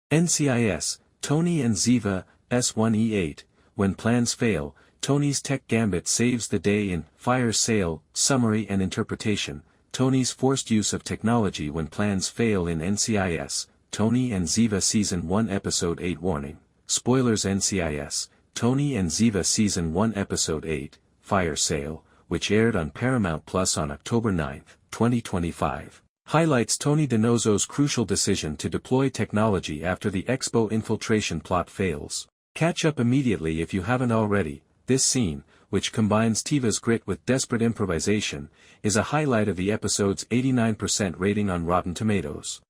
NCIS, Tony and Ziva, S1XE8, when plans fail, Tony's Tech Gambit saves the day in Fire Sale, Summary and Interpretation, Tony's forced use of technology when plans fail in NCIS, Tony and Ziva Season 1 Episode 8 Warning, Spoilers NCIS, Tony and Ziva Season 1 Episode 8, Fire Sale, which aired on Paramount Plus on October 9, 2025. Highlights Tony DiNozzo's crucial decision to deploy technology after the expo infiltration plot fails. Catch up immediately if you haven't already. This scene, which combines Tiva's grit with desperate improvisation, is a highlight of the episode's 89% rating on Rotten Tomatoes.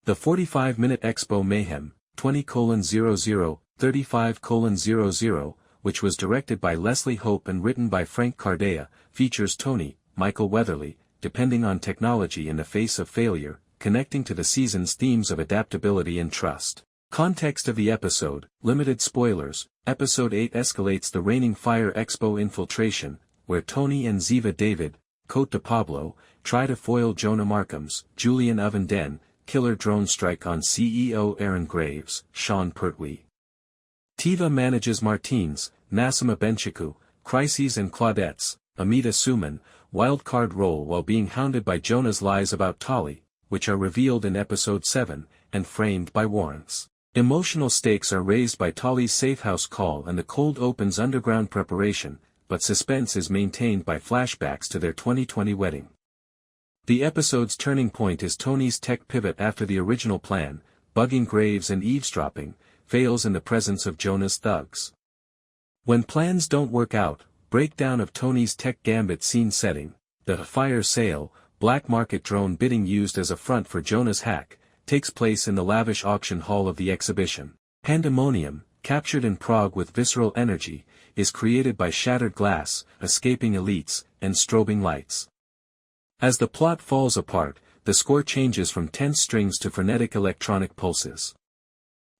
The 45-minute expo mayhem, 20:00, 35:00, which was directed by Leslie Hope and written by Frank Cardea, features Tony, Michael Weatherly, depending on technology in the face of failure, connecting to the season's themes of adaptability and trust. Context of the episode, limited spoilers, Episode 8 escalates the reigning Fire Expo infiltration, where Tony and Ziva David, Cote de Pablo, try to foil Jonah Markham's, Julian Ovenden, killer drone strike on CEO Aaron Graves, Sean Pertwee. Tiva manages Martine's, Nassima Benchicou, Crises and Claudette's, Amita Suman, wildcard role while being hounded by Jonah's lies about Tali, which are revealed in Episode 7, and framed by warrants. Emotional stakes are raised by Tali's safehouse call and the cold open's underground preparation, but suspense is maintained by flashbacks to their 2020 wedding. The episode's turning point is Tony's tech pivot after the original plan, bugging Graves and eavesdropping, fails in the presence of Jonah's thugs. When plans don't work out, breakdown of Tony's Tech Gambit scene setting, the Fire Sale, black market drone bidding used as a front for Jonah's hack, takes place in the lavish auction hall of the exhibition. Pandemonium, captured in Prague with visceral energy, is created by shattered glass, escaping elites, and strobing lights. As the plot falls apart, the score changes from tense strings to frenetic electronic pulses.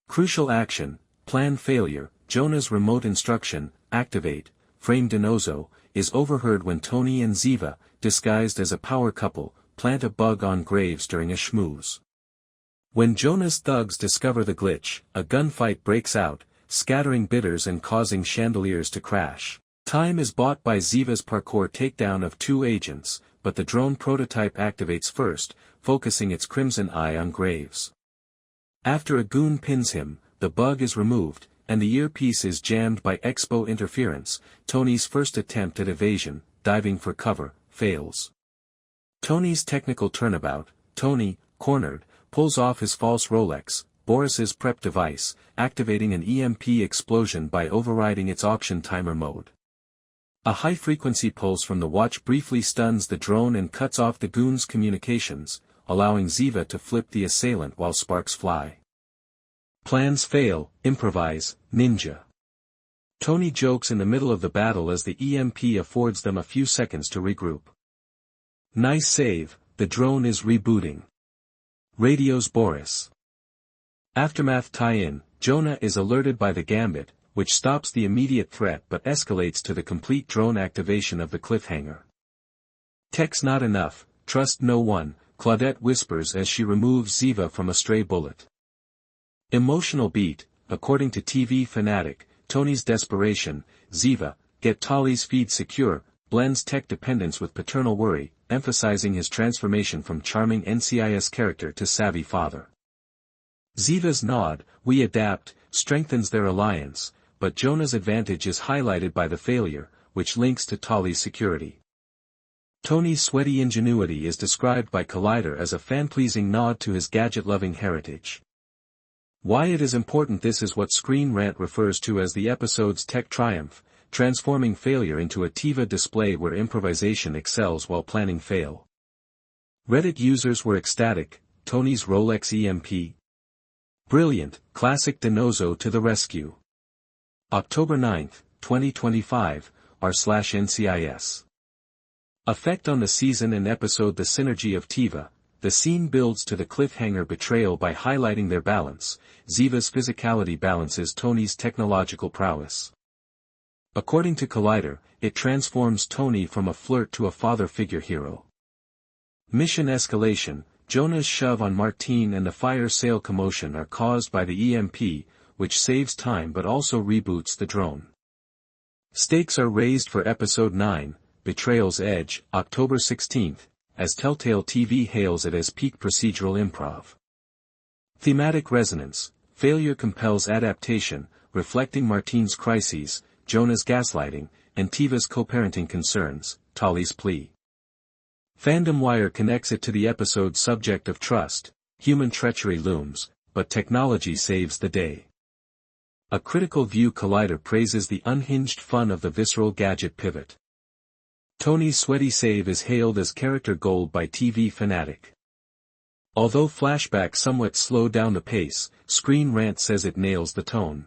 Crucial action, plan failure, Jonah's remote instruction, activate, frame DiNozzo, is overheard when Tony and Ziva, disguised as a power couple, plant a bug on Graves during a schmooze. When Jonah's thugs discover the glitch, a gunfight breaks out, scattering bidders and causing chandeliers to crash. Time is bought by Ziva's parkour takedown of two agents, but the drone prototype activates first, focusing its crimson eye on Graves. After a goon pins him, the bug is removed, and the earpiece is jammed by expo interference. Tony's first attempt at evasion, diving for cover, fails. Tony's technical turnabout, Tony, cornered, pulls off his false Rolex, Boris's prep device, activating an EMP explosion by overriding its auction timer mode. A high-frequency pulse from the watch briefly stuns the drone and cuts off the goon's communications, allowing Ziva to flip the assailant while sparks fly. Plans fail, improvise, ninja. Tony jokes in the middle of the battle as the EMP affords them a few seconds to regroup. Nice save, the drone is rebooting. Radios Boris. Aftermath tie-in, Jonah is alerted by the Gambit, which stops the immediate threat but escalates to the complete drone activation of the cliffhanger. Tech's not enough, trust no one, Claudette whispers as she removes Ziva from a stray bullet. Emotional beat, according to TV Fanatic, Tony's desperation, Ziva, get Tali's feed secure, blends tech dependence with paternal worry, emphasizing his transformation from charming NCIS character to savvy father. Ziva's nod, we adapt, strengthens their alliance, but Jonah's advantage is highlighted by the failure, which links to Tali's security. Tony's sweaty ingenuity is described by Collider as a fan-pleasing nod to his gadget-loving heritage. Why it is important. This is what Screen Rant refers to as the episode's tech triumph, transforming failure into a Tiva display where improvisation excels while planning fail. Reddit users were ecstatic, Tony's Rolex EMP. Brilliant, classic DiNozzo to the rescue. October 9, 2025, r/NCIS. Effect on the season and episode. The synergy of Tiva. The scene builds to the cliffhanger betrayal by highlighting their balance. Ziva's physicality balances Tony's technological prowess. According to Collider, it transforms Tony from a flirt to a father figure hero. Mission escalation, Jonah's shove on Martine and the fire sale commotion are caused by the EMP, which saves time but also reboots the drone. Stakes are raised for Episode 9, Betrayal's Edge, October 16, as Telltale TV hails it as peak procedural improv. Thematic resonance: failure compels adaptation, reflecting Martine's crises, Jonah's gaslighting, and Tiva's co-parenting concerns, Tali's plea. Fandom wire connects it to the episode's subject of trust: human treachery looms, but technology saves the day. A critical view collider praises the unhinged fun of the visceral gadget pivot. Tony's sweaty save is hailed as character gold by TV fanatic. Although flashbacks somewhat slow down the pace, Screen Rant says it nails the tone.